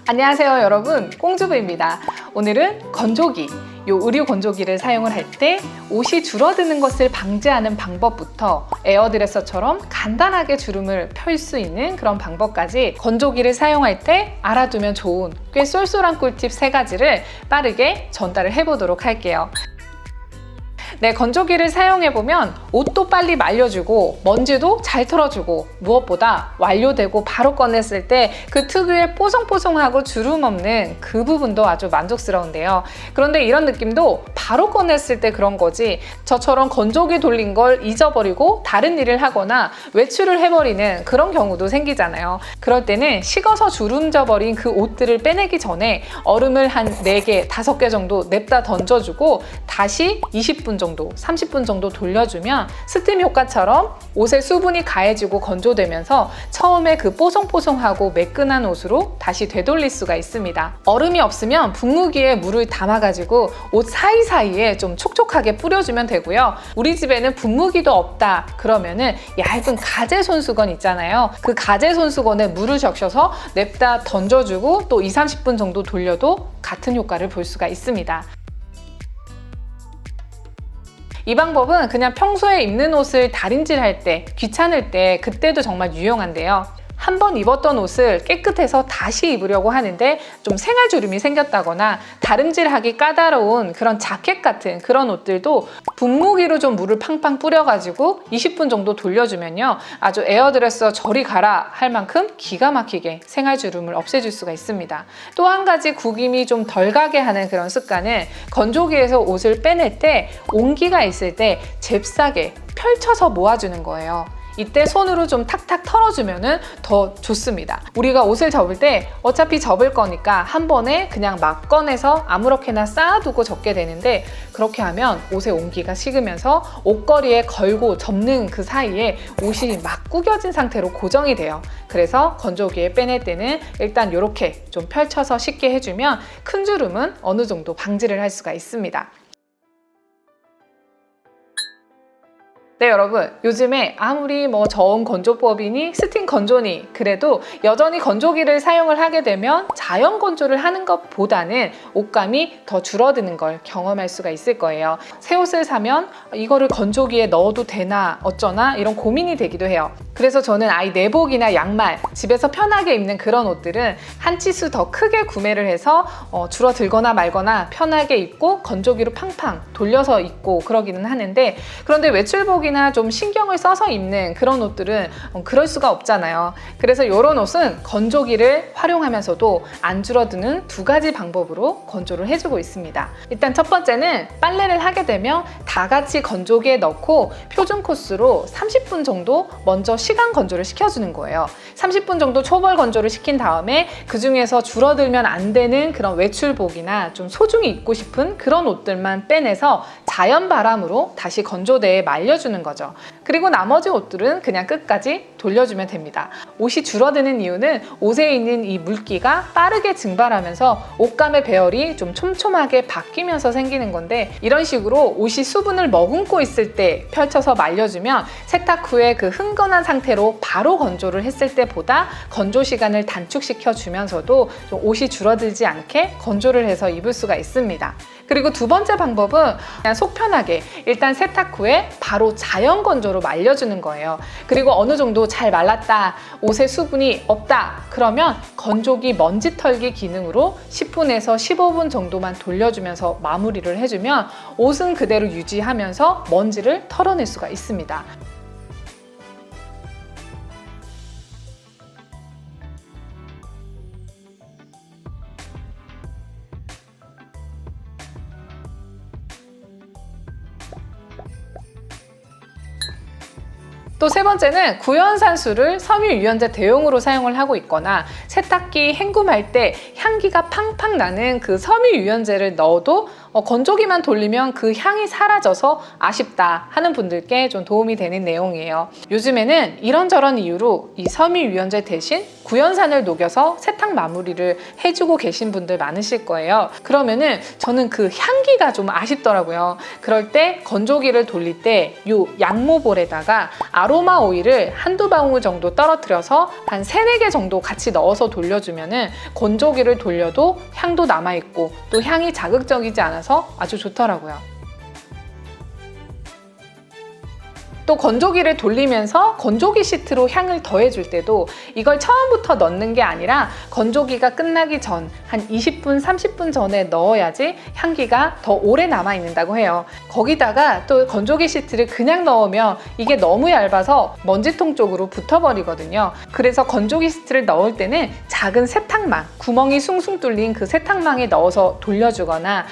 안녕하세요 여러분, 꽁주부입니다. 오늘은 건조기, 의류 건조기를 사용을 할 때 옷이 줄어드는 것을 방지하는 방법부터 에어드레서처럼 간단하게 주름을 펼 수 있는 그런 방법까지 건조기를 사용할 때 알아두면 좋은 꽤 쏠쏠한 꿀팁 3가지를 빠르게 전달을 해보도록 할게요. 네, 건조기를 사용해보면 옷도 빨리 말려주고 먼지도 잘 털어주고 무엇보다 완료되고 바로 꺼냈을 때 그 특유의 뽀송뽀송하고 주름 없는 그 부분도 아주 만족스러운데요. 그런데 이런 느낌도 바로 꺼냈을 때 그런 거지, 저처럼 건조기 돌린 걸 잊어버리고 다른 일을 하거나 외출을 해버리는 그런 경우도 생기잖아요. 그럴 때는 식어서 주름져 버린 그 옷들을 빼내기 전에 얼음을 한 4개, 5개 정도 냅다 던져주고 다시 20분 정도, 30분 정도 돌려주면 스팀 효과처럼 옷의 수분이 가해지고 건조되면서 처음에 그 뽀송뽀송하고 매끈한 옷으로 다시 되돌릴 수가 있습니다. 얼음이 없으면 분무기에 물을 담아가지고 옷 사이사이에 좀 촉촉하게 뿌려주면 되고요. 우리 집에는 분무기도 없다 그러면은 얇은 가제 손수건 있잖아요. 그 가제 손수건에 물을 적셔서 냅다 던져주고 또 20-30분 정도 돌려도 같은 효과를 볼 수가 있습니다. 이 방법은 그냥 평소에 입는 옷을 다림질할 때, 귀찮을 때 그때도 정말 유용한데요. 한번 입었던 옷을 깨끗해서 다시 입으려고 하는데 좀 생활주름이 생겼다거나 다림질하기 까다로운 그런 자켓 같은 그런 옷들도 분무기로 좀 물을 팡팡 뿌려가지고 20분 정도 돌려주면요, 아주 에어드레서 저리 가라 할 만큼 기가 막히게 생활주름을 없애줄 수가 있습니다. 또 한 가지 구김이 좀 덜 가게 하는 그런 습관은 건조기에서 옷을 빼낼 때 온기가 있을 때 잽싸게 펼쳐서 모아주는 거예요. 이때 손으로 좀 탁탁 털어주면 더 좋습니다. 우리가 옷을 접을 때 어차피 접을 거니까 한 번에 그냥 막 꺼내서 아무렇게나 쌓아두고 접게 되는데, 그렇게 하면 옷의 온기가 식으면서 옷걸이에 걸고 접는 그 사이에 옷이 막 구겨진 상태로 고정이 돼요. 그래서 건조기에 빼낼 때는 일단 이렇게 좀 펼쳐서 쉽게 해주면 큰 주름은 어느 정도 방지를 할 수가 있습니다. 네, 여러분, 요즘에 아무리 저온 건조법이니 스팀 건조니 그래도 여전히 건조기를 사용을 하게 되면 자연 건조를 하는 것보다는 옷감이 더 줄어드는 걸 경험할 수가 있을 거예요. 새 옷을 사면 이거를 건조기에 넣어도 되나 어쩌나 이런 고민이 되기도 해요. 그래서 저는 아이 내복이나 양말, 집에서 편하게 입는 그런 옷들은 한 치수 더 크게 구매를 해서 줄어들거나 말거나 편하게 입고 건조기로 팡팡 돌려서 입고 그러기는 하는데, 그런데 외출복이나 좀 신경을 써서 입는 그런 옷들은 그럴 수가 없잖아요. 그래서 이런 옷은 건조기를 활용하면서도 안 줄어드는 2가지 방법으로 건조를 해주고 있습니다. 일단 첫 번째는 빨래를 하게 되면 다 같이 건조기에 넣고 표준 코스로 30분 정도 먼저 시간 건조를 시켜주는 거예요. 30분 정도 초벌 건조를 시킨 다음에 그 중에서 줄어들면 안 되는 그런 외출복이나 좀 소중히 입고 싶은 그런 옷들만 빼내서 자연 바람으로 다시 건조대에 말려주는 거죠. 그리고 나머지 옷들은 그냥 끝까지 돌려주면 됩니다. 옷이 줄어드는 이유는 옷에 있는 이 물기가 빠르게 증발하면서 옷감의 배열이 좀 촘촘하게 바뀌면서 생기는 건데, 이런 식으로 옷이 수분을 머금고 있을 때 펼쳐서 말려주면 세탁 후에 그 흥건한 상태로 바로 건조를 했을 때보다 건조 시간을 단축시켜 주면서도 좀 옷이 줄어들지 않게 건조를 해서 입을 수가 있습니다. 그리고 2번째 방법은 그냥 속 편하게 일단 세탁 후에 바로 자연 건조로 말려주는 거예요. 그리고 어느 정도 잘 말랐다, 옷에 수분이 없다 그러면 건조기 먼지 털기 기능으로 10분에서 15분 정도만 돌려주면서 마무리를 해주면 옷은 그대로 유지하면서 먼지를 털어낼 수가 있습니다. 또 3번째는 구연산수를 섬유유연제 대용으로 사용을 하고 있거나 세탁기 헹굼할 때 향기가 팡팡 나는 그 섬유유연제를 넣어도 건조기만 돌리면 그 향이 사라져서 아쉽다 하는 분들께 좀 도움이 되는 내용이에요. 요즘에는 이런저런 이유로 이 섬유유연제 대신 구연산을 녹여서 세탁 마무리를 해주고 계신 분들 많으실 거예요. 그러면은 저는 그 향기가 좀 아쉽더라고요. 그럴 때 건조기를 돌릴 때 이 양모볼에다가 아로마 오일을 한두 방울 정도 떨어뜨려서 한 3-4개 정도 같이 넣어서 돌려주면은 건조기를 돌려도 향도 남아있고 또 향이 자극적이지 않아서 아주 좋더라고요. 또 건조기를 돌리면서 건조기 시트로 향을 더해줄 때도 이걸 처음부터 넣는 게 아니라 건조기가 끝나기 전 한 20분, 30분 전에 넣어야지 향기가 더 오래 남아있는다고 해요. 거기다가 또 건조기 시트를 그냥 넣으면 이게 너무 얇아서 먼지통 쪽으로 붙어버리거든요. 그래서 건조기 시트를 넣을 때는 작은 세탁망, 구멍이 숭숭 뚫린 그 세탁망에 넣어서 돌려주거나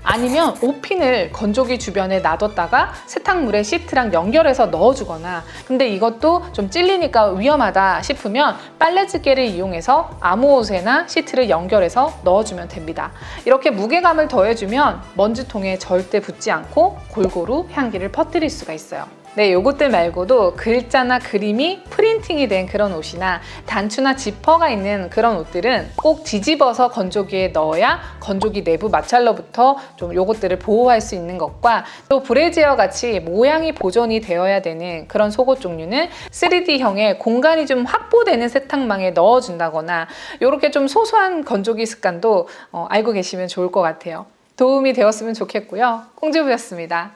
아니면 옷핀을 건조기 주변에 놔뒀다가 세탁물에 시트랑 연결해서 넣어주거나 근데 이것도 좀 찔리니까 위험하다 싶으면 빨래집게를 이용해서 아무 옷에나 시트를 연결해서 넣어주면 됩니다. 이렇게 무게감을 더해주면 먼지통에 절대 붙지 않고 골고루 향기를 퍼뜨릴 수가 있어요. 네, 요것들 말고도 글자나 그림이 프린팅이 된 그런 옷이나 단추나 지퍼가 있는 그런 옷들은 꼭 뒤집어서 건조기에 넣어야 건조기 내부 마찰로부터 좀 요것들을 보호할 수 있는 것과 또 브래지어 같이 모양이 보존이 되어야 되는 그런 속옷 종류는 3D형의 공간이 좀 확보되는 세탁망에 넣어준다거나 이렇게 좀 소소한 건조기 습관도 알고 계시면 좋을 것 같아요. 도움이 되었으면 좋겠고요. 꽁주부였습니다.